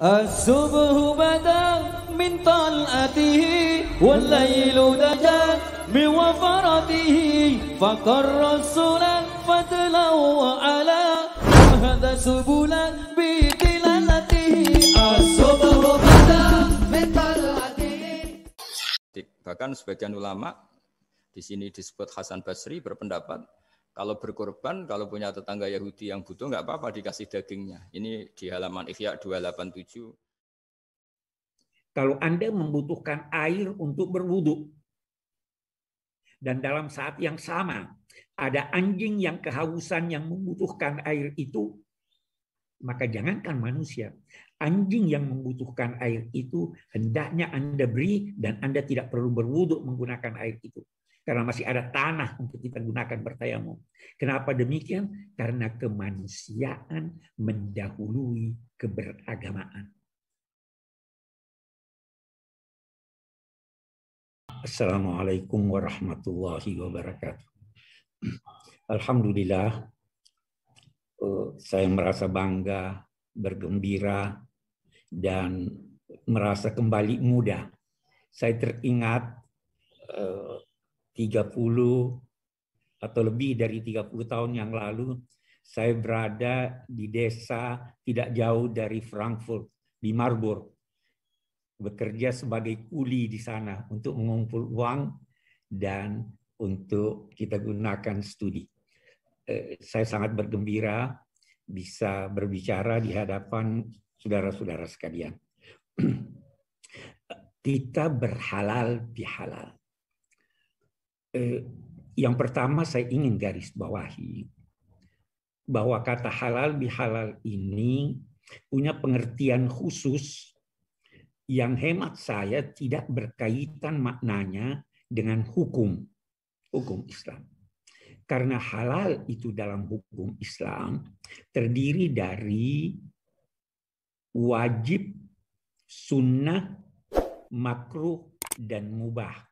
الصبح بدا من طلعته والليل دجا من وفرته فقر السنة فتلو على وهذا سبلا بتلالته الصبح بدا من طلعته. Bahkan sebagian ulama di sini disebut Hasan Basri berpendapat kalau berkorban, kalau punya tetangga Yahudi yang butuh nggak apa-apa dikasih dagingnya. Ini di halaman Ihya 287. Kalau Anda membutuhkan air untuk berwudu dan dalam saat yang sama ada anjing yang kehausan yang membutuhkan air itu, maka jangankan manusia, anjing yang membutuhkan air itu hendaknya Anda beri dan Anda tidak perlu berwudu menggunakan air itu. Karena masih ada tanah untuk kita gunakan bertayamum. Kenapa demikian? Karena kemanusiaan mendahului keberagamaan. Assalamualaikum warahmatullahi wabarakatuh. Alhamdulillah, saya merasa bangga, bergembira, dan merasa kembali muda. Saya teringat 30 atau lebih dari 30 tahun yang lalu, saya berada di desa tidak jauh dari Frankfurt, di Marburg. Bekerja sebagai kuli di sana untuk mengumpul uang dan untuk kita gunakan studi. Saya sangat bergembira bisa berbicara di hadapan saudara-saudara sekalian. Kita berhalal bihalal. Yang pertama saya ingin garis bawahi bahwa kata halal bihalal ini punya pengertian khusus yang hemat saya tidak berkaitan maknanya dengan hukum Islam. Karena halal itu dalam hukum Islam terdiri dari wajib, sunnah, makruh, dan mubah.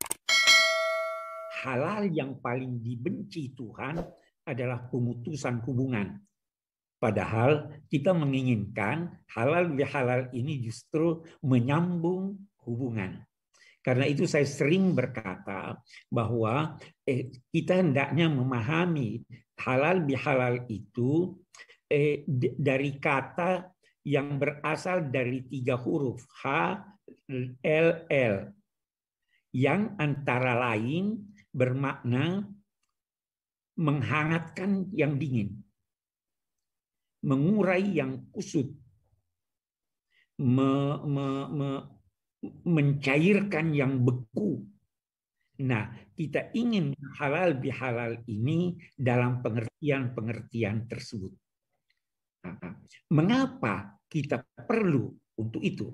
Halal yang paling dibenci Tuhan adalah pemutusan hubungan. Padahal kita menginginkan halal bihalal ini justru menyambung hubungan. Karena itu saya sering berkata bahwa kita hendaknya memahami halal bihalal itu dari kata yang berasal dari 3 huruf H, L, L. Yang antara lain bermakna menghangatkan yang dingin, mengurai yang kusut, mencairkan yang beku. Nah, kita ingin halal bihalal ini dalam pengertian-pengertian tersebut. Mengapa kita perlu untuk itu?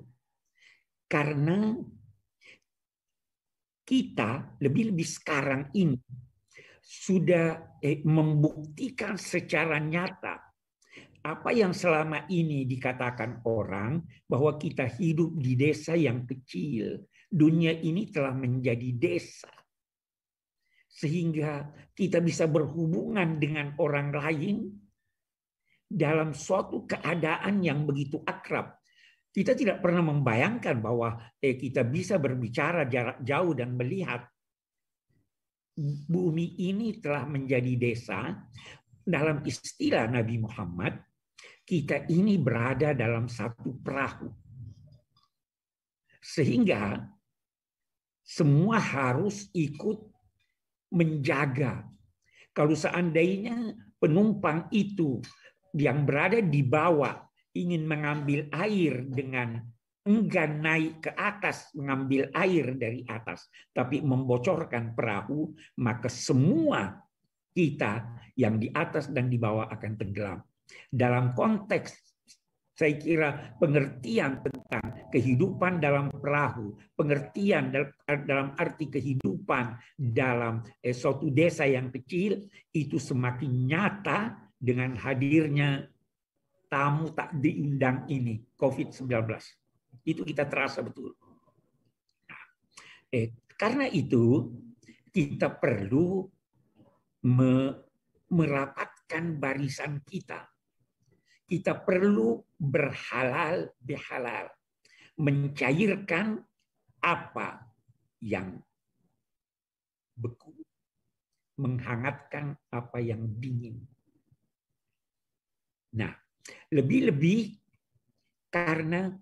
Karena kita lebih-lebih sekarang ini sudah membuktikan secara nyata apa yang selama ini dikatakan orang bahwa kita hidup di desa yang kecil. Dunia ini telah menjadi desa. Sehingga kita bisa berhubungan dengan orang lain dalam suatu keadaan yang begitu akrab. Kita tidak pernah membayangkan bahwa kita bisa berbicara jarak jauh dan melihat bumi ini telah menjadi desa. Dalam istilah Nabi Muhammad, kita ini berada dalam satu perahu. Sehingga semua harus ikut menjaga. Kalau seandainya penumpang itu yang berada di bawah ingin mengambil air dengan enggan naik ke atas, mengambil air dari atas, tapi membocorkan perahu, maka semua kita yang di atas dan di bawah akan tenggelam. Dalam konteks, saya kira pengertian tentang kehidupan dalam perahu, pengertian dalam arti kehidupan dalam suatu desa yang kecil, itu semakin nyata dengan hadirnya tamu tak diundang ini, COVID-19. Itu kita terasa betul. Karena itu, kita perlu merapatkan barisan kita. kita perlu berhalal bihalal, mencairkan apa yang beku, menghangatkan apa yang dingin. Nah, lebih-lebih karena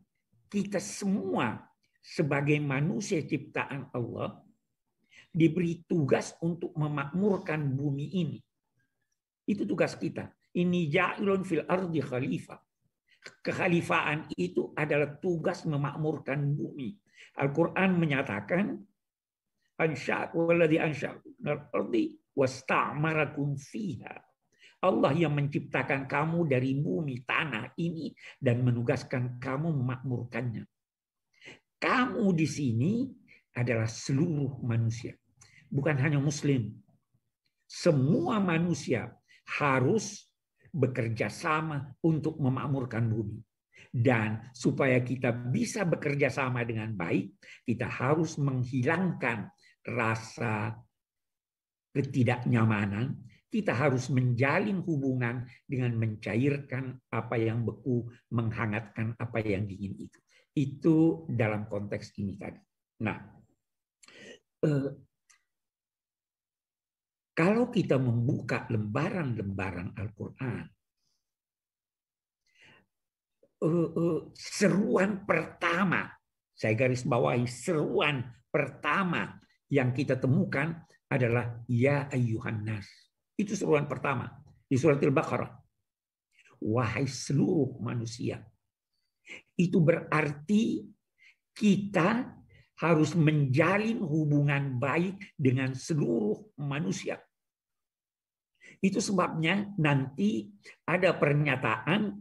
kita semua sebagai manusia ciptaan Allah diberi tugas untuk memakmurkan bumi ini. Itu tugas kita. Ini ja'ilun fil ardi khalifah. Kekhalifaan itu adalah tugas memakmurkan bumi. Al-Quran menyatakan, Allah yang menciptakan kamu dari bumi, tanah ini, dan menugaskan kamu memakmurkannya. Kamu di sini adalah seluruh manusia. Bukan hanya muslim. Semua manusia harus bekerja sama untuk memakmurkan bumi. Dan supaya kita bisa bekerja sama dengan baik, kita harus menghilangkan rasa ketidaknyamanan. Kita harus menjalin hubungan dengan mencairkan apa yang beku, menghangatkan apa yang dingin itu. Itu dalam konteks ini tadi. Nah, kalau kita membuka lembaran-lembaran Al-Quran, seruan pertama, saya garis bawahi, seruan pertama yang kita temukan adalah ya ayyuhan nas. Itu seruan pertama di surat Al-Baqarah. Wahai seluruh manusia. Itu berarti kita harus menjalin hubungan baik dengan seluruh manusia. Itu sebabnya nanti ada pernyataan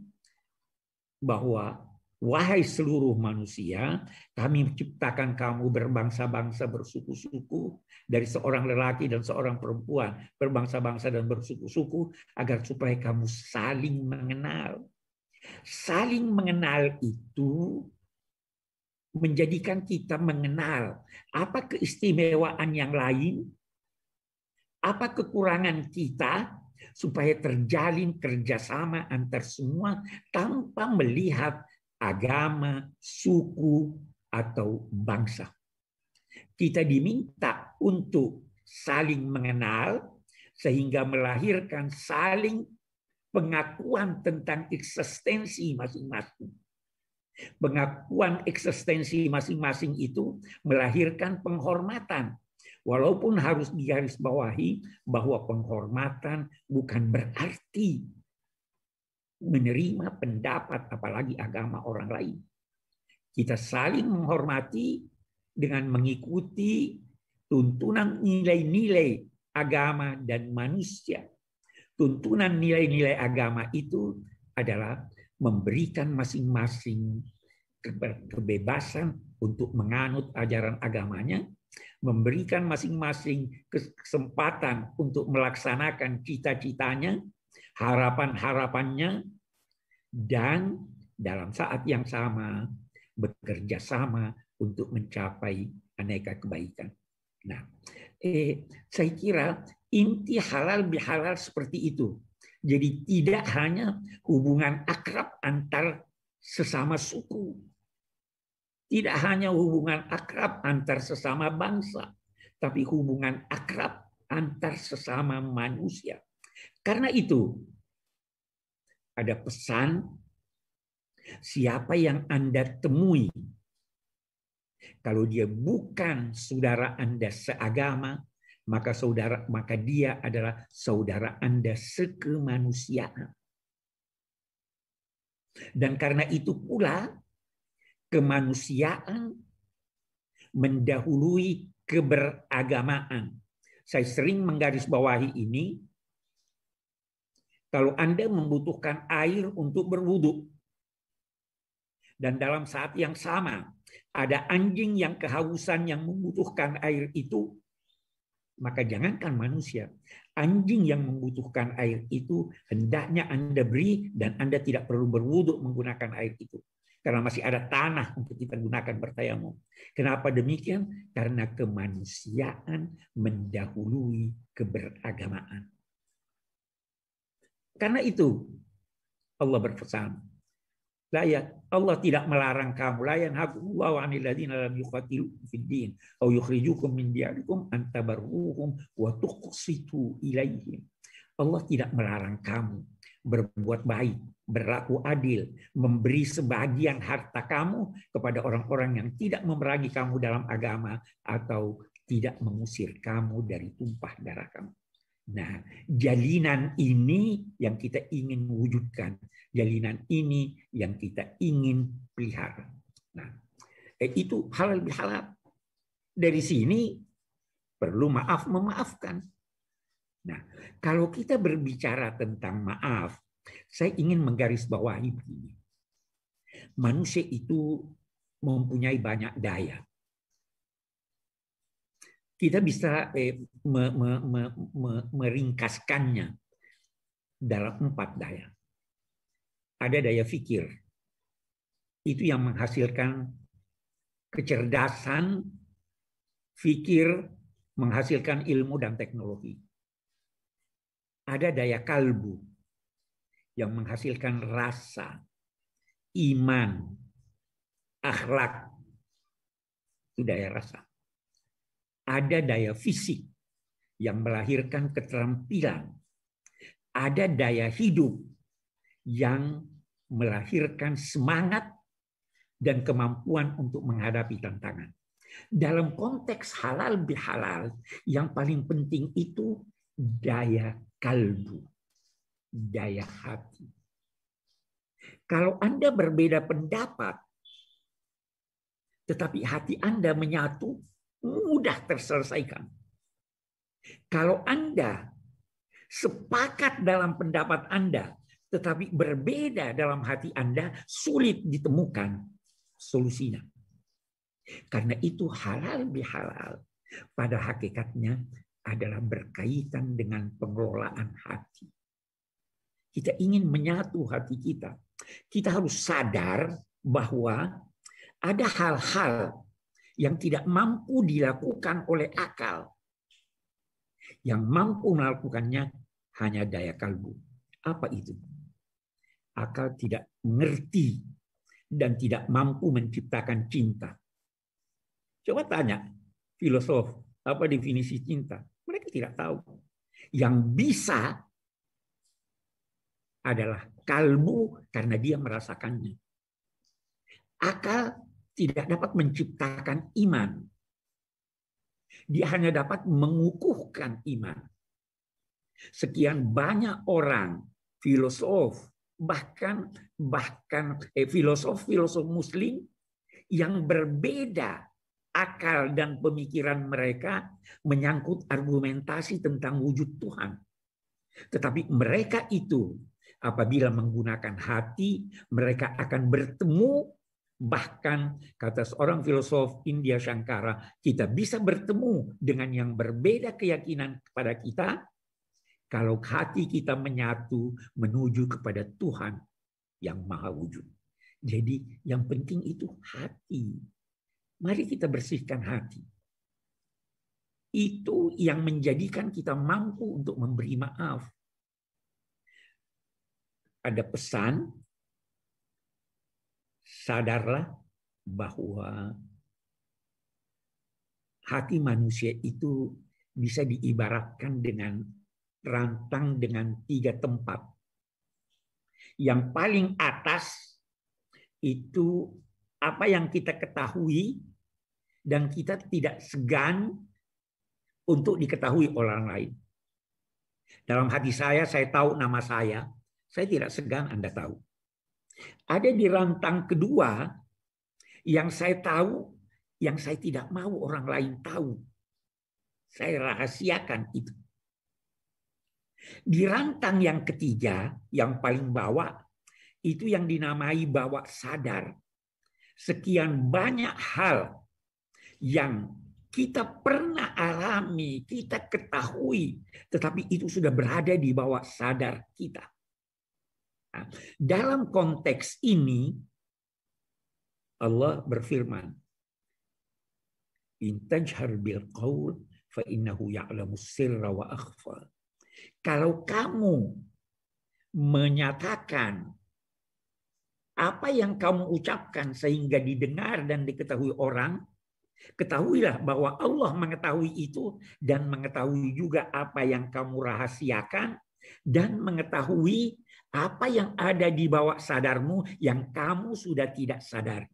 bahwa wahai seluruh manusia, kami menciptakan kamu berbangsa-bangsa, bersuku-suku, dari seorang lelaki dan seorang perempuan, berbangsa-bangsa dan bersuku-suku, agar supaya kamu saling mengenal. Saling mengenal itu menjadikan kita mengenal apa keistimewaan yang lain, apa kekurangan kita, supaya terjalin kerjasama antar semua tanpa melihat agama, suku, atau bangsa. Kita diminta untuk saling mengenal sehingga melahirkan saling pengakuan tentang eksistensi masing-masing. Pengakuan eksistensi masing-masing itu melahirkan penghormatan. Walaupun harus digarisbawahi bahwa penghormatan bukan berarti menerima pendapat apalagi agama orang lain. Kita saling menghormati dengan mengikuti tuntunan nilai-nilai agama dan manusia. Tuntunan nilai-nilai agama itu adalah memberikan masing-masing kebebasan untuk menganut ajaran agamanya, memberikan masing-masing kesempatan untuk melaksanakan cita-citanya, harapan-harapannya, dan dalam saat yang sama bekerja sama untuk mencapai aneka kebaikan. Nah, saya kira inti halal bihalal seperti itu. Jadi tidak hanya hubungan akrab antar sesama suku, tidak hanya hubungan akrab antar sesama bangsa, tapi hubungan akrab antar sesama manusia. Karena itu, ada pesan, siapa yang Anda temui, kalau dia bukan saudara Anda seagama, maka dia adalah saudara Anda sekemanusiaan. Dan karena itu pula, kemanusiaan mendahului keberagamaan. Saya sering menggarisbawahi ini. Kalau Anda membutuhkan air untuk berwudu, dan dalam saat yang sama ada anjing yang kehausan yang membutuhkan air itu, maka jangankan manusia, anjing yang membutuhkan air itu hendaknya Anda beri dan Anda tidak perlu berwudu menggunakan air itu. Karena masih ada tanah untuk kita gunakan bertayamum. Kenapa demikian? Karena kemanusiaan mendahului keberagamaan. Karena itu, Allah berpesan. Allah tidak melarang kamu. La yanhakumullahu 'anil ladzina lam yuqatilukum fid din aw yukhrijukum min diyarikum an tabarruhum wa tuqsitu ilaihim. Allah tidak melarang kamu berbuat baik, berlaku adil, memberi sebagian harta kamu kepada orang-orang yang tidak memerangi kamu dalam agama atau tidak mengusir kamu dari tumpah darah kamu. Nah, jalinan ini yang kita ingin wujudkan. Jalinan ini yang kita ingin pelihara. Nah, itu halal bihalal. Dari sini perlu maaf memaafkan. Nah, kalau kita berbicara tentang maaf, saya ingin menggarisbawahi begini. Manusia itu mempunyai banyak daya. Kita bisa meringkaskannya dalam 4 daya. Ada daya fikir. Itu yang menghasilkan kecerdasan, fikir, menghasilkan ilmu dan teknologi. Ada daya kalbu yang menghasilkan rasa, iman, akhlak. Itu daya rasa. Ada daya fisik yang melahirkan keterampilan. Ada daya hidup yang melahirkan semangat dan kemampuan untuk menghadapi tantangan. Dalam konteks halal bihalal, yang paling penting itu daya kalbu, daya hati. Kalau Anda berbeda pendapat, tetapi hati Anda menyatu, mudah terselesaikan. Kalau Anda sepakat dalam pendapat Anda, tetapi berbeda dalam hati Anda, sulit ditemukan solusinya. Karena itu halal bihalal pada hakikatnya adalah berkaitan dengan pengelolaan hati. Kita ingin menyatu hati kita. Kita harus sadar bahwa ada hal-hal yang tidak mampu dilakukan oleh akal. Yang mampu melakukannya hanya daya kalbu. Apa itu? Akal tidak mengerti dan tidak mampu menciptakan cinta. Coba tanya filosof, apa definisi cinta? Mereka tidak tahu. Yang bisa adalah kalbu karena dia merasakannya. Akal tidak dapat menciptakan iman. Dia hanya dapat mengukuhkan iman. Sekian banyak orang, filosof, bahkan filosof Muslim yang berbeda akal dan pemikiran mereka menyangkut argumentasi tentang wujud Tuhan. Tetapi mereka itu apabila menggunakan hati, mereka akan bertemu. Bahkan kata seorang filosof India Shankara, kita bisa bertemu dengan yang berbeda keyakinan kepada kita kalau hati kita menyatu menuju kepada Tuhan yang maha wujud. Jadi yang penting itu hati. Mari kita bersihkan hati. Itu yang menjadikan kita mampu untuk memberi maaf. Ada pesan, sadarlah bahwa hati manusia itu bisa diibaratkan dengan rantang dengan 3 tempat. Yang paling atas itu apa yang kita ketahui dan kita tidak segan untuk diketahui orang lain. Dalam hati saya tahu nama saya tidak segan Anda tahu. Ada di rantang kedua yang saya tahu, yang saya tidak mau orang lain tahu. Saya rahasiakan itu. Di rantang yang ketiga, yang paling bawah, itu yang dinamai bawah sadar. Sekian banyak hal yang kita pernah alami, kita ketahui, tetapi itu sudah berada di bawah sadar kita. Nah, dalam konteks ini, Allah berfirman, "In tajhar bil qaul fa innahu ya'lamus sirra wa akhfa." Kalau kamu menyatakan apa yang kamu ucapkan sehingga didengar dan diketahui orang, ketahuilah bahwa Allah mengetahui itu dan mengetahui juga apa yang kamu rahasiakan dan mengetahui apa yang ada di bawah sadarmu yang kamu sudah tidak sadar.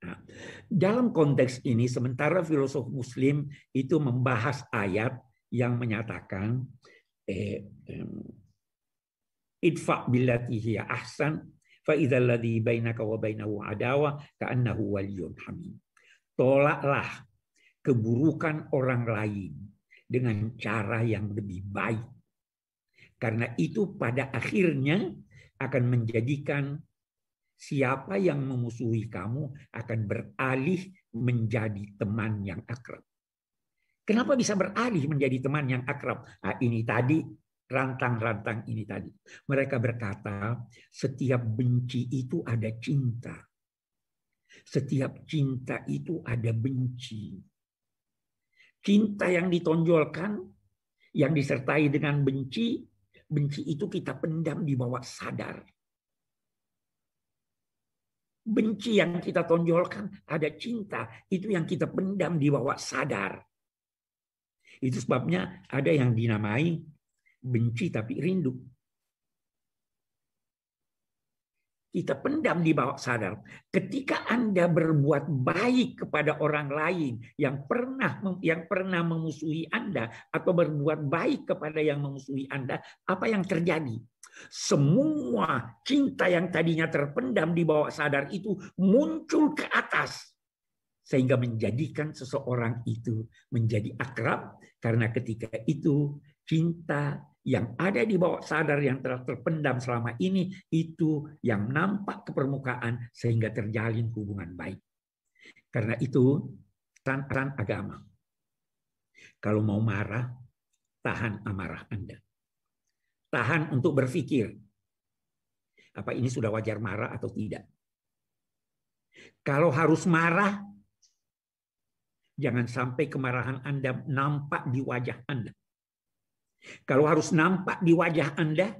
Nah, dalam konteks ini, sementara filosof Muslim itu membahas ayat yang menyatakan idfa billati hiya ahsan fa idzal ladzi bainaka wa bainahu adawah ka'annahu waliyyun hamim. Tolaklah keburukan orang lain dengan cara yang lebih baik. Karena itu pada akhirnya akan menjadikan siapa yang memusuhi kamu akan beralih menjadi teman yang akrab. Kenapa bisa beralih menjadi teman yang akrab? Nah, ini tadi rantang-rantang ini tadi. Mereka berkata, setiap benci itu ada cinta. Setiap cinta itu ada benci. Cinta yang ditonjolkan, yang disertai dengan benci, benci itu kita pendam di bawah sadar. Benci yang kita tonjolkan ada cinta, itu yang kita pendam di bawah sadar. Itu sebabnya ada yang dinamai benci tapi rindu. Kita pendam di bawah sadar. Ketika Anda berbuat baik kepada orang lain yang pernah memusuhi Anda atau berbuat baik kepada yang memusuhi Anda, apa yang terjadi? Semua cinta yang tadinya terpendam di bawah sadar itu muncul ke atas sehingga menjadikan seseorang itu menjadi akrab, karena ketika itu cinta yang ada di bawah sadar yang telah terpendam selama ini itu yang nampak ke permukaan sehingga terjalin hubungan baik. Karena itu peran agama. Kalau mau marah, tahan amarah Anda. Tahan untuk berpikir, apa ini sudah wajar marah atau tidak. Kalau harus marah, jangan sampai kemarahan Anda nampak di wajah Anda. Kalau harus nampak di wajah Anda,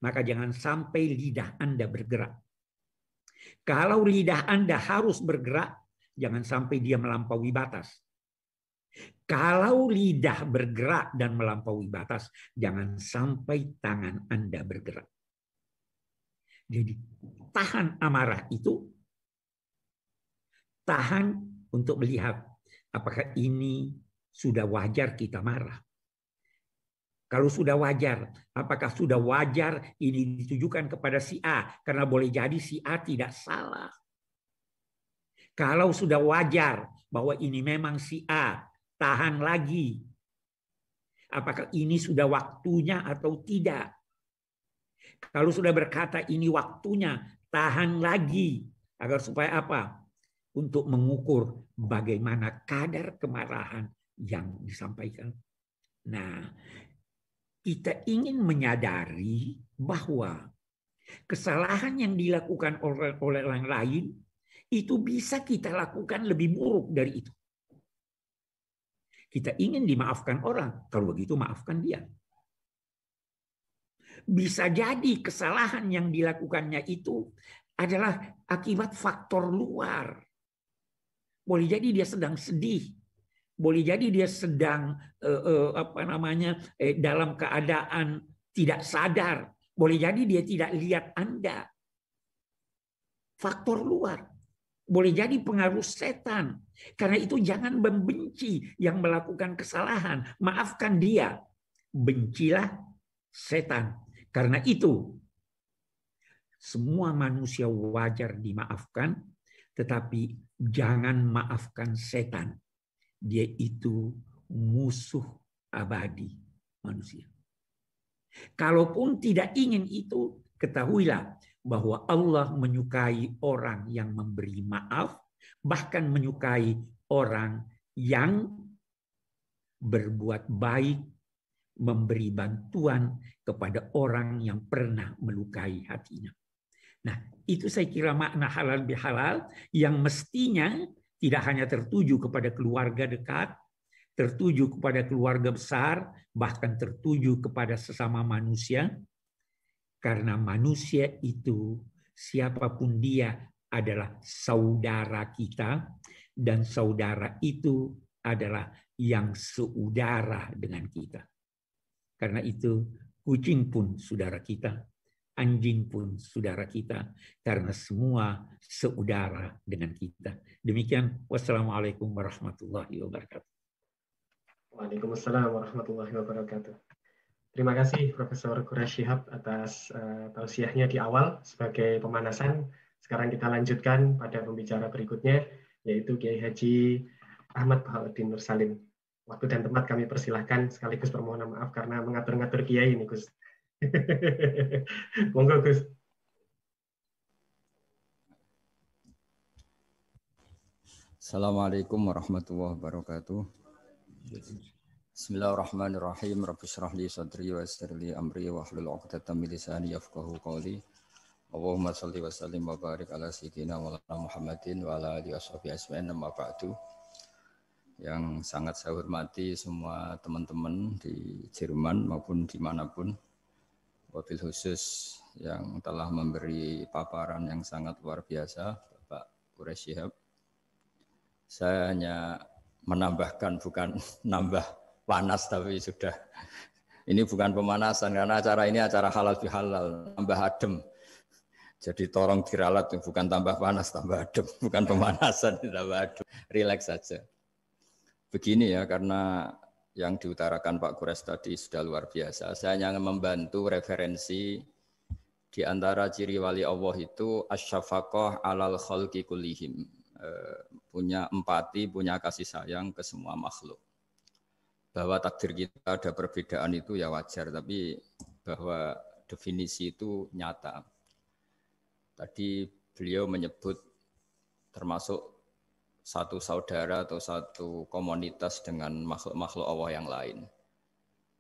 maka jangan sampai lidah Anda bergerak. Kalau lidah Anda harus bergerak, jangan sampai dia melampaui batas. Kalau lidah bergerak dan melampaui batas, jangan sampai tangan Anda bergerak. Jadi tahan amarah itu, tahan untuk melihat apakah ini sudah wajar kita marah. Kalau sudah wajar, apakah sudah wajar ini ditujukan kepada si A? Karena boleh jadi si A tidak salah. Kalau sudah wajar bahwa ini memang si A, tahan lagi. Apakah ini sudah waktunya atau tidak? Kalau sudah berkata ini waktunya, tahan lagi. Agar supaya apa? Untuk mengukur bagaimana kadar kemarahan yang disampaikan. Nah, kita ingin menyadari bahwa kesalahan yang dilakukan oleh orang lain itu bisa kita lakukan lebih buruk dari itu. Kita ingin dimaafkan orang, kalau begitu maafkan dia. Bisa jadi kesalahan yang dilakukannya itu adalah akibat faktor luar. Boleh jadi dia sedang sedih. Boleh jadi dia sedang dalam keadaan tidak sadar. Boleh jadi dia tidak lihat Anda. Faktor luar. Boleh jadi pengaruh setan. Karena itu jangan membenci yang melakukan kesalahan. Maafkan dia. Bencilah setan. Karena itu semua manusia wajar dimaafkan, tetapi jangan maafkan setan. Dia itu musuh abadi manusia. Kalaupun tidak ingin itu, ketahuilah bahwa Allah menyukai orang yang memberi maaf, bahkan menyukai orang yang berbuat baik, memberi bantuan kepada orang yang pernah melukai hatinya. Nah, itu saya kira makna halal bihalal yang mestinya tidak hanya tertuju kepada keluarga dekat, tertuju kepada keluarga besar, bahkan tertuju kepada sesama manusia. Karena manusia itu siapapun dia adalah saudara kita, dan saudara itu adalah yang seudara dengan kita. Karena itu kucing pun saudara kita, anjing pun saudara kita, karena semua seudara dengan kita. Demikian, wassalamualaikum warahmatullahi wabarakatuh. Waalaikumsalam warahmatullahi wabarakatuh. Terima kasih Profesor Quraish Shihab atas tausiahnya di awal sebagai pemanasan. Sekarang kita lanjutkan pada pembicara berikutnya, yaitu Kiai Haji Ahmad Bahaluddin Nur Salim. Waktu dan tempat kami persilahkan, sekaligus permohonan maaf karena mengatur-ngatur Kiai ini, Gus. Monggo, Gus. Assalamualaikum warahmatullahi wabarakatuh. Bismillahirrahmanirrahim. Rabbi shrah li sadri wa yassir li amri wa hlul 'uqdatam min lisani yafqahu qawli. Allahumma shalli wa sallim wa barik ala sayyidina Maulana Muhammadin wa ala alihi washabihi ajmain. Amma ba'du. Yang sangat saya hormati semua teman-teman di Jerman maupun dimanapun, wabil khusus yang telah memberi paparan yang sangat luar biasa, Bapak Quraish Shihab. Saya hanya menambahkan, bukan nambah panas, tapi sudah ini bukan pemanasan karena acara ini acara halal bihalal, tambah adem. Jadi tolong diralat, bukan tambah panas, tambah adem, bukan pemanasan, tambah adem. Rileks saja. Begini ya, karena yang diutarakan Pak Quraish tadi sudah luar biasa. Saya hanya membantu referensi di antara ciri wali Allah itu asyafaqah alal khalqi kullihim. Punya empati, punya kasih sayang ke semua makhluk. Bahwa takdir kita ada perbedaan itu ya wajar, tapi bahwa definisi itu nyata. Tadi beliau menyebut termasuk satu saudara atau satu komunitas dengan makhluk-makhluk Allah yang lain.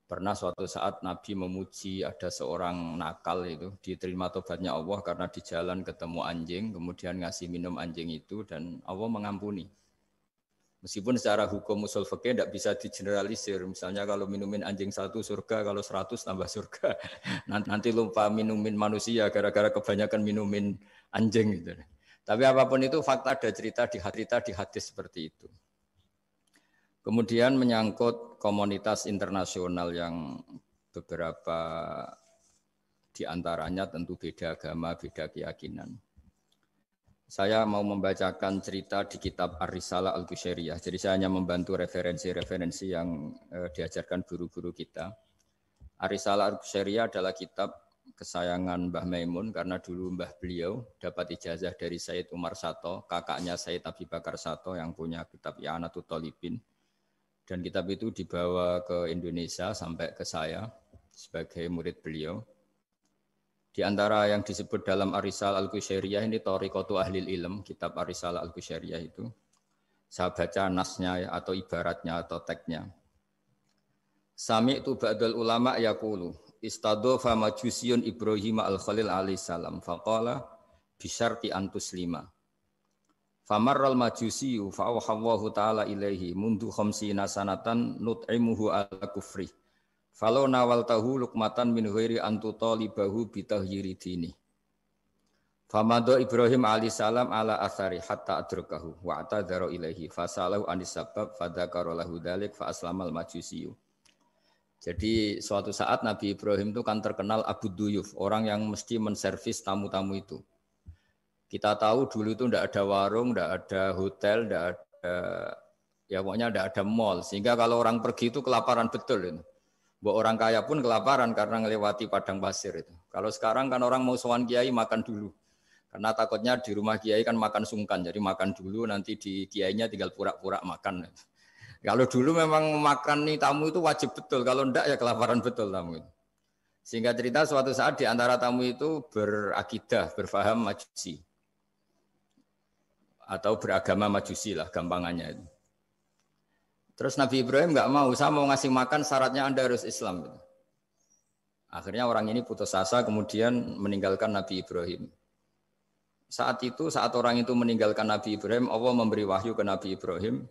Pernah suatu saat Nabi memuji ada seorang nakal itu, diterima tobatnya Allah karena di jalan ketemu anjing, kemudian ngasih minum anjing itu dan Allah mengampuni. Meskipun secara hukum usul fikih tidak bisa digeneralisir, misalnya kalau minumin anjing 1 surga, kalau 100 tambah surga. Nanti lupa minumin manusia gara-gara kebanyakan minumin anjing gitu. Tapi apapun itu fakta ada cerita di hadis seperti itu. Kemudian menyangkut komunitas internasional yang beberapa diantaranya tentu beda agama, beda keyakinan. Saya mau membacakan cerita di kitab Ar-Risalah Al-Qushairiyah. Jadi saya hanya membantu referensi-referensi yang diajarkan guru-guru kita. Ar-Risalah Al-Qushairiyah adalah kitab kesayangan Mbah Maimun karena dulu mbah beliau dapat ijazah dari Sayyid Umar Sato, kakaknya Sayyid Abi Bakar Sato yang punya kitab I'anatul Thalibin. Dan kitab itu dibawa ke Indonesia sampai ke saya sebagai murid beliau. Di antara yang disebut dalam Ar-Risalah Al-Qushairiyah ini Thariqatu Ahlil Ilm, kitab Ar-Risalah Al-Qushairiyah itu. Saya baca nasnya atau ibaratnya atau teksnya. Sami'tu ba'dal ulama yaqulu istadhafa majusiyun Ibrahim al-Khalil alaihi salam faqala bisyarti antuslima. Famarral majusiyu fa'awhallahu ta'ala ilaihi mundu khamsina sanatan nut'imuhu ala kufri. Falau nawaltahu lukmatan min ghairi antu talibahu bitahyiri dini. Famado Ibrahim alaihi salam ala athari hatta adrakahu wa atadhara ilaihi fasalahu anis sabab fadzakara lahu dzalik fa aslamal majusiyu. Jadi suatu saat Nabi Ibrahim itu kan terkenal Abu Duyuf, orang yang mesti menservis tamu-tamu itu. Kita tahu dulu itu tidak ada warung, tidak ada hotel, tidak ada, ya pokoknya tidak ada mall. Sehingga kalau orang pergi itu kelaparan betul. Itu. Buat orang kaya pun kelaparan karena melewati padang pasir itu. Kalau sekarang kan orang mau sowan kiai makan dulu. Karena takutnya di rumah kiai kan makan sungkan. Jadi makan dulu nanti di kiainya tinggal pura-pura makan. Kalau dulu memang makan nih tamu itu wajib betul. Kalau tidak ya kelaparan betul tamu itu. Sehingga cerita suatu saat di antara tamu itu berakidah, berfaham majusi. Atau beragama majusi lah gampangannya itu. Terus Nabi Ibrahim nggak mau, saya mau ngasih makan syaratnya Anda harus Islam. Gitu. Akhirnya orang ini putus asa kemudian meninggalkan Nabi Ibrahim. Saat orang itu meninggalkan Nabi Ibrahim, Allah memberi wahyu ke Nabi Ibrahim.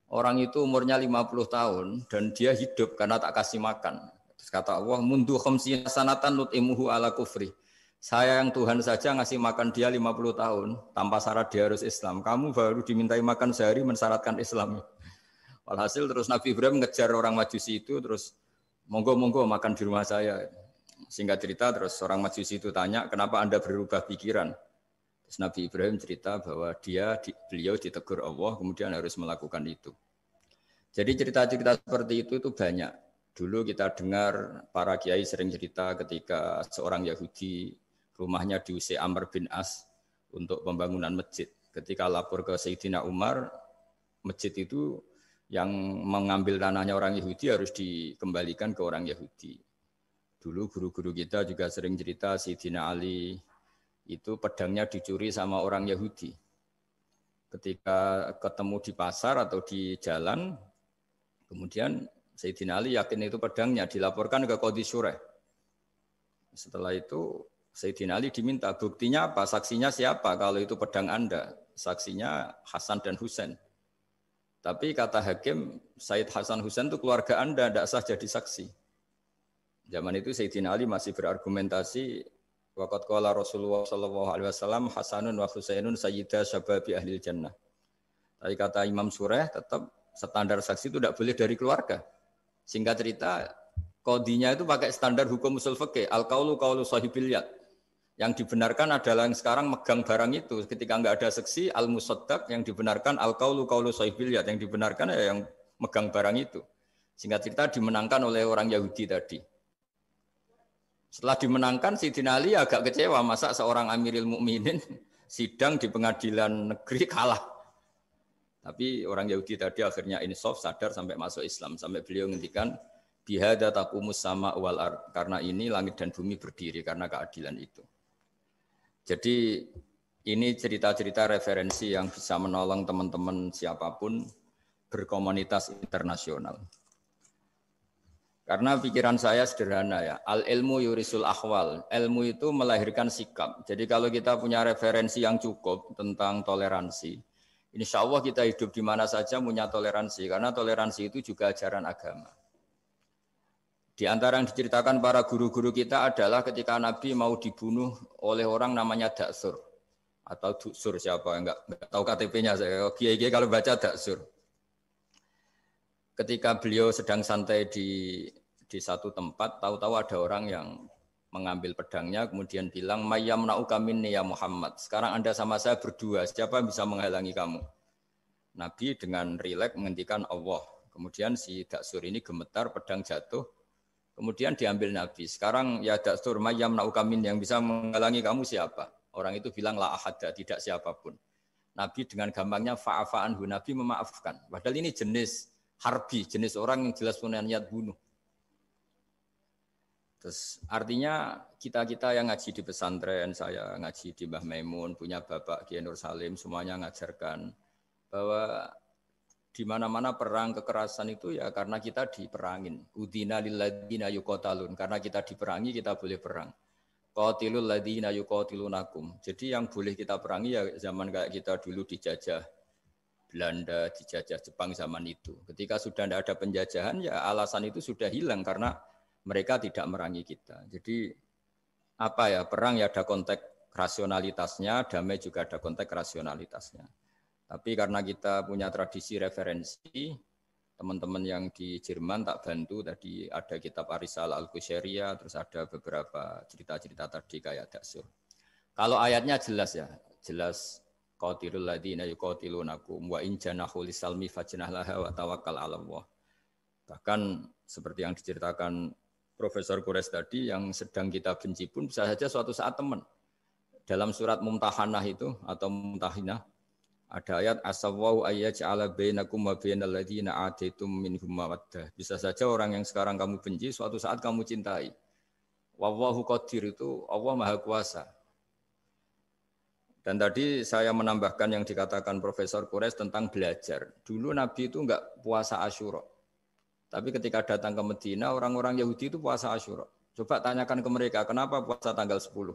Orang itu umurnya 50 tahun dan dia hidup karena tak kasih makan. Terus kata Allah, mundu khamsina sanatan nut'imuhu ala kufri. Saya yang Tuhan saja ngasih makan dia 50 tahun tanpa syarat dia harus Islam. Kamu baru dimintai makan sehari mensyaratkan Islam. Walhasil terus Nabi Ibrahim ngejar orang Majusi itu terus monggo makan di rumah saya. Singkat cerita terus orang Majusi itu tanya, kenapa Anda berubah pikiran? Terus Nabi Ibrahim cerita bahwa beliau ditegur Allah kemudian harus melakukan itu. Jadi cerita-cerita seperti itu banyak. Dulu kita dengar para kiai sering cerita ketika seorang Yahudi rumahnya diusir Amr bin As untuk pembangunan masjid. Ketika lapor ke Sayyidina Umar, masjid itu yang mengambil tanahnya orang Yahudi harus dikembalikan ke orang Yahudi. Dulu guru-guru kita juga sering cerita Sayyidina Ali itu pedangnya dicuri sama orang Yahudi. Ketika ketemu di pasar atau di jalan, kemudian Sayyidina Ali yakin itu pedangnya, dilaporkan ke Qadhi Syureh. Setelah itu Sayyidina Ali diminta, buktinya apa? Saksinya siapa kalau itu pedang Anda? Saksinya Hasan dan Husain. Tapi kata hakim, Sayyid Hasan Husain itu keluarga Anda, tidak sah jadi saksi. Zaman itu Sayyidina Ali masih berargumentasi, waqad qala Rasulullah sallallahu alaihi wasallam Hasanun wa Husainun sayyida syababi ahlil jannah. Tapi kata Imam Sureh, tetap standar saksi itu tidak boleh dari keluarga. Singkat cerita, qadhinya itu pakai standar hukum usul fikih, al-qaulu qaulu sahibil yad. Yang dibenarkan adalah yang sekarang megang barang itu. Ketika enggak ada saksi, al-musaddaq yang dibenarkan al-qaulu qaulu sahibil yad, yang dibenarkan ya yang megang barang itu. Singkat cerita dimenangkan oleh orang Yahudi tadi. Setelah dimenangkan, Sayyidina Ali agak kecewa, masa seorang Amirul Mukminin sidang di pengadilan negeri kalah. Tapi orang Yahudi tadi akhirnya insaf, sadar sampai masuk Islam. Sampai beliau ngendikan, bihada taqumus sama wal ard. Karena ini langit dan bumi berdiri, karena keadilan itu. Jadi ini cerita-cerita referensi yang bisa menolong teman-teman siapapun berkomunitas internasional. Karena pikiran saya sederhana ya, al-ilmu yurisul ahwal. Ilmu itu melahirkan sikap. Jadi kalau kita punya referensi yang cukup tentang toleransi, insya Allah kita hidup di mana saja punya toleransi, karena toleransi itu juga ajaran agama. Di antara yang diceritakan para guru-guru kita adalah ketika Nabi mau dibunuh oleh orang namanya Daksur. Atau Duksur siapa, enggak tahu KTP-nya saya. Kiai-kiai kalau baca Daksur. Ketika beliau sedang santai di satu tempat, tahu-tahu ada orang yang mengambil pedangnya, kemudian bilang, Mayyamna'uka minni ya Muhammad. Sekarang Anda sama saya berdua, siapa yang bisa menghalangi kamu? Nabi dengan rileks menghentikan Allah. Kemudian si Daksur ini gemetar, pedang jatuh. Kemudian diambil Nabi. Sekarang ya Daksur, Mayyamna'uka minni, yang bisa menghalangi kamu siapa? Orang itu bilang, la ahada, tidak siapapun. Nabi dengan gampangnya fa'afa'anhu, Nabi memaafkan. Padahal ini jenis harbi, jenis orang yang jelas punya niat bunuh. Terus artinya kita-kita yang ngaji di pesantren, saya ngaji di Mbah Maimun, punya Bapak Kiai Nur Salim, semuanya ngajarkan bahwa di mana-mana perang kekerasan itu ya karena kita diperangin. Udina lilladzina yuqatalun, karena kita diperangi kita boleh perang. Qatilul ladzina yuqatilunakum. Jadi yang boleh kita perangi ya zaman kayak kita dulu dijajah Belanda, dijajah Jepang zaman itu. Ketika sudah tidak ada penjajahan ya alasan itu sudah hilang karena mereka tidak merangi kita. Jadi apa ya, perang ya ada konteks rasionalitasnya, damai juga ada konteks rasionalitasnya. Tapi karena kita punya tradisi referensi, teman-teman yang di Jerman tak bantu, tadi ada kitab Arisal Al-Qushairiyah, terus ada beberapa cerita-cerita tadi kayak Daksur. Kalau ayatnya jelas ya, jelas qatilul ladzina yuqatilunakum wa in janahu lisalmi fajnah laha wa tawakkal 'ala Allah. Bahkan seperti yang diceritakan Profesor Quraisy tadi, yang sedang kita benci pun bisa saja suatu saat teman. Dalam surat Mumtahanah itu atau Mumtahinah ada ayat asawwau ayyaj'ala bainakum wa bainal ladzina ataitum minhum mawaddah. Bisa saja orang yang sekarang kamu benci suatu saat kamu cintai. Wallahu qadir, itu Allah Maha Kuasa. Dan tadi saya menambahkan yang dikatakan Profesor Quraisy tentang belajar. Dulu Nabi itu enggak puasa Asyura. Tapi ketika datang ke Medina, orang-orang Yahudi itu puasa Asyura. Coba tanyakan ke mereka, kenapa puasa tanggal 10?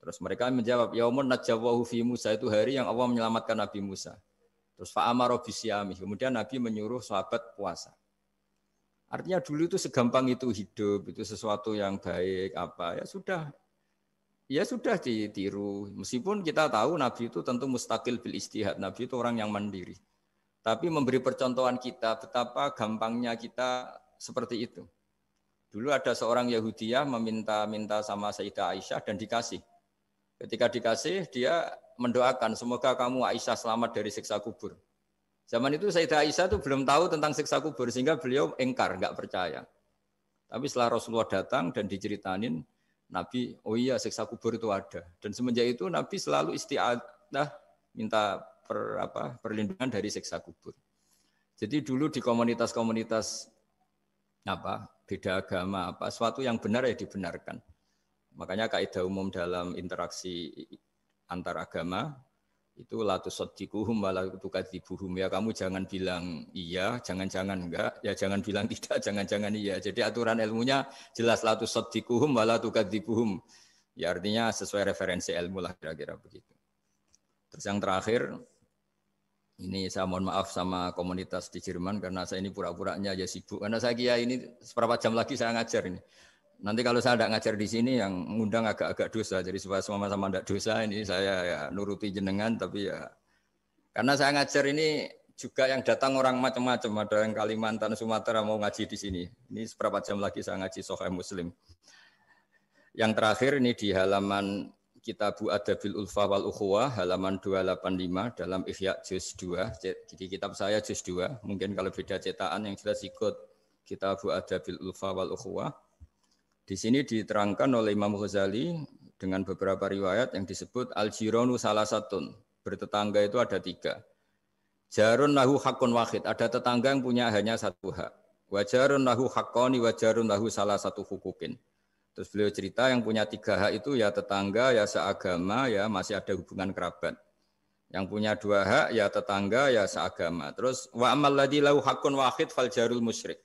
Terus mereka menjawab, yaumun najjawahu fi Musa, itu hari yang Allah menyelamatkan Nabi Musa. Terus fa'amara bisyami, kemudian Nabi menyuruh sahabat puasa. Artinya dulu itu segampang itu hidup, itu sesuatu yang baik, apa ya sudah. ya sudah ditiru. Meskipun kita tahu Nabi itu tentu mustaqil bil istihad. Nabi itu orang yang mandiri. Tapi memberi percontohan kita betapa gampangnya kita seperti itu. Dulu ada seorang Yahudiyah meminta sama Sayyidah Aisyah dan dikasih. Ketika dikasih, dia mendoakan semoga kamu Aisyah selamat dari siksa kubur. Zaman itu Sayyidah Aisyah itu belum tahu tentang siksa kubur sehingga beliau engkar, enggak percaya. Tapi setelah Rasulullah datang dan diceritanin, Nabi, oh iya siksa kubur itu ada. Dan semenjak itu Nabi selalu isti'adah minta perlindungan dari siksa kubur. Jadi dulu di komunitas-komunitas beda agama suatu yang benar ya dibenarkan. Makanya kaidah umum dalam interaksi antar agama itu la tusaddiquhum wa la tukadzibuhum, ya kamu jangan bilang iya, jangan-jangan enggak, ya jangan bilang tidak, jangan-jangan iya. Jadi aturan ilmunya jelas la tusaddiquhum wa la tukadzibuhum. Ya artinya sesuai referensi ilmu lah kira-kira begitu. Terus yang terakhir ini saya mohon maaf sama komunitas di Jerman karena saya ini pura-puranya aja sibuk. Karena saya kira ini seberapa jam lagi saya ngajar ini. Nanti kalau saya tidak ngajar di sini yang ngundang agak-agak dosa. Jadi supaya sama-sama tidak dosa ini saya ya nuruti jenengan. Tapi ya karena saya ngajar ini juga yang datang orang macam-macam. Ada yang Kalimantan, Sumatera mau ngaji di sini. Ini seberapa jam lagi saya ngaji Sahih Muslim. Yang terakhir ini di halaman Kitabu Adabil Ulfa wal Ukhuwah halaman 285 dalam Ihya juz 2. Jadi kitab saya juz 2. Mungkin kalau beda cetakan yang jelas ikut Kitabu Adabil Ulfa wal Ukhuwah. Di sini diterangkan oleh Imam Ghazali dengan beberapa riwayat yang disebut al-jironu salasatun. Bertetangga itu ada 3. Jarun lahu hakun wahid. Ada tetangga yang punya hanya 1 hak. Wajarun lahu haqqani wajarun lahu salah satu hukukin. Terus beliau cerita yang punya 3 hak itu ya tetangga, ya seagama, ya masih ada hubungan kerabat. Yang punya 2 hak ya tetangga, ya seagama. Terus wa amal ladzi lahu haqqun wahid fal jarul musyrik.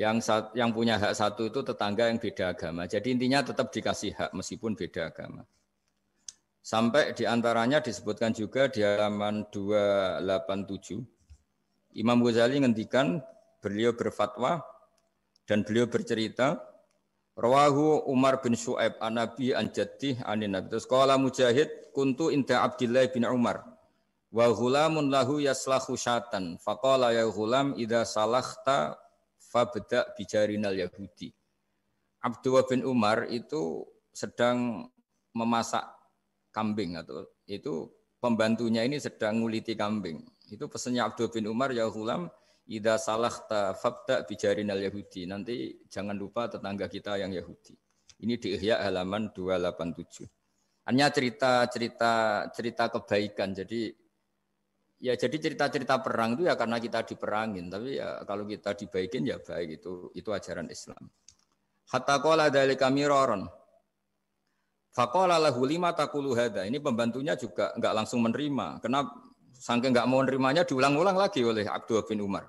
Yang punya hak 1 itu tetangga yang beda agama. Jadi intinya tetap dikasih hak meskipun beda agama. Sampai diantaranya disebutkan juga di halaman 287. Imam Ghazali ngendikan beliau berfatwa dan beliau bercerita Rawahu Umar bin Syu'aib an Nabi an Jaddih anin Nabi. Terus qala Mujahid kuntu inda Abdullah bin Umar wa ghulamun lahu yaslahu syatan faqala ya ghulam idza salakhta fabda bijarinal yahudi. Abdullah bin Umar itu sedang memasak kambing atau itu pembantunya ini sedang nguliti kambing. Itu pesannya Abdullah bin Umar ya ghulam idza salakhta fabda bijarinal yahudi. Nanti jangan lupa tetangga kita yang Yahudi. Ini di Ihya halaman 287. Hanya cerita kebaikan. Jadi cerita-cerita perang itu ya karena kita diperangin, tapi ya kalau kita dibaikin ya baik, itu ajaran Islam. Hatta qala dzalika miraron. Faqala lahu lima taqulu hadza. Ini pembantunya juga enggak langsung menerima. Kenapa saking enggak mau nerimanya diulang-ulang lagi oleh Abdullah bin Umar.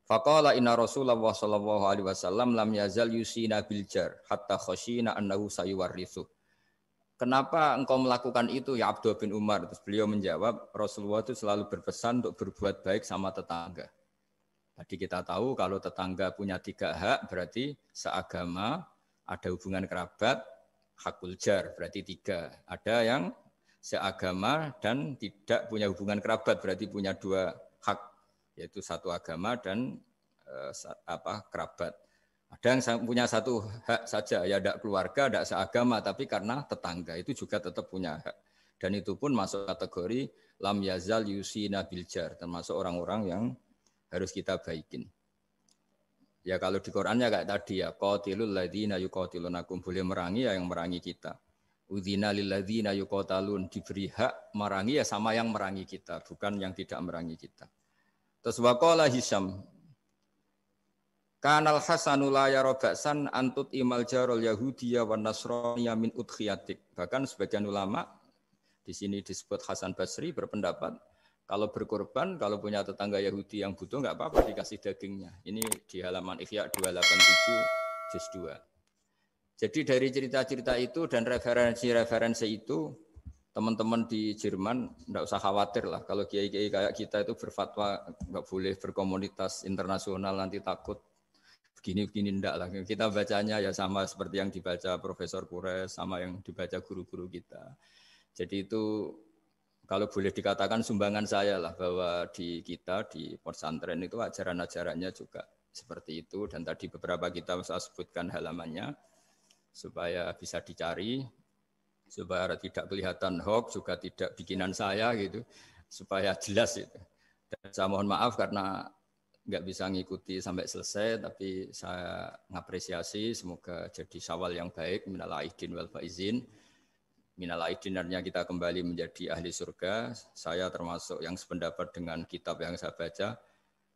Faqala inna Rasulullah sallallahu alaihi wasallam lam yazal yusina bil jar hatta khashina annahu sayuwarrithu. Kenapa engkau melakukan itu ya Abdullah bin Umar? Terus beliau menjawab, Rasulullah itu selalu berpesan untuk berbuat baik sama tetangga. Tadi kita tahu kalau tetangga punya 3 hak berarti seagama, ada hubungan kerabat, hakul jar berarti 3. Ada yang seagama dan tidak punya hubungan kerabat berarti punya 2 hak, yaitu satu agama dan kerabat. Ada yang punya 1 hak saja, ya tidak keluarga, tidak seagama, tapi karena tetangga itu juga tetap punya hak. Dan itu pun masuk kategori lam yazal yusina biljar, termasuk orang-orang yang harus kita baikin. Ya kalau di Qur'annya kayak tadi ya, qatilul ladzina yuqatilunakum, boleh merangi ya yang merangi kita. Udzina lil ladzina yuqatalun, diberi hak merangi ya sama yang merangi kita, bukan yang tidak merangi kita. Terus waqala Hisyam Kanal Hasanu la yara ba'san antut imal jarul Yahudiyya wan Nasraniyya min udkhiyatik. Bahkan sebagian ulama di sini disebut Hasan Basri berpendapat kalau berkorban, kalau punya tetangga Yahudi yang butuh enggak apa-apa dikasih dagingnya. Ini di halaman Ihya 287 juz 2. Jadi dari cerita-cerita itu dan referensi-referensi itu teman-teman di Jerman enggak usah khawatir lah kalau kiai-kiai kayak kita itu berfatwa enggak boleh berkomunitas internasional nanti takut. begini-begini ndak lah. Kita bacanya ya sama seperti yang dibaca Profesor Kures, sama yang dibaca guru-guru kita. Jadi itu kalau boleh dikatakan sumbangan saya lah bahwa di kita di pesantren itu ajaran-ajarannya juga seperti itu dan tadi beberapa kita saya sebutkan halamannya supaya bisa dicari, supaya tidak kelihatan hoax juga tidak bikinan saya gitu, supaya jelas itu. Dan saya mohon maaf karena nggak bisa ngikuti sampai selesai, tapi saya ngapresiasi semoga jadi syawal yang baik, minal aidin wal faizin. Minal aidin artinya kita kembali menjadi ahli surga. Saya termasuk yang sependapat dengan kitab yang saya baca.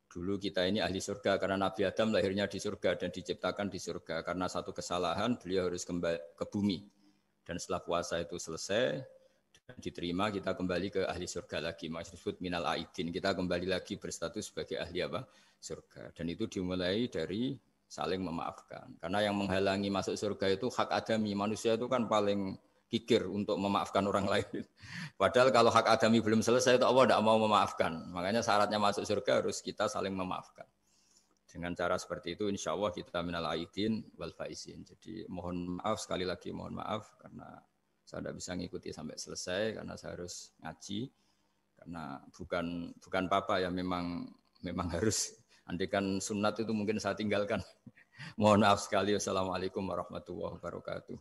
Dulu kita ini ahli surga karena Nabi Adam lahirnya di surga dan diciptakan di surga. Karena satu kesalahan beliau harus kembali ke bumi. Dan setelah puasa itu selesai dan diterima, kita kembali ke ahli surga lagi. Maksud minal aidin, kita kembali lagi berstatus sebagai ahli apa? Surga. Dan itu dimulai dari saling memaafkan. Karena yang menghalangi masuk surga itu hak adami. Manusia itu kan paling kikir untuk memaafkan orang lain. Padahal kalau hak adami belum selesai itu Allah tidak mau memaafkan. Makanya syaratnya masuk surga harus kita saling memaafkan. Dengan cara seperti itu insya Allah kita minal aidin wal faizin. Jadi mohon maaf sekali lagi, mohon maaf karena saya tidak bisa ngikuti sampai selesai karena saya harus ngaji. Karena bukan papa ya, memang harus. Andaikan sunat itu mungkin saya tinggalkan. Mohon maaf sekali. Wassalamualaikum warahmatullahi wabarakatuh.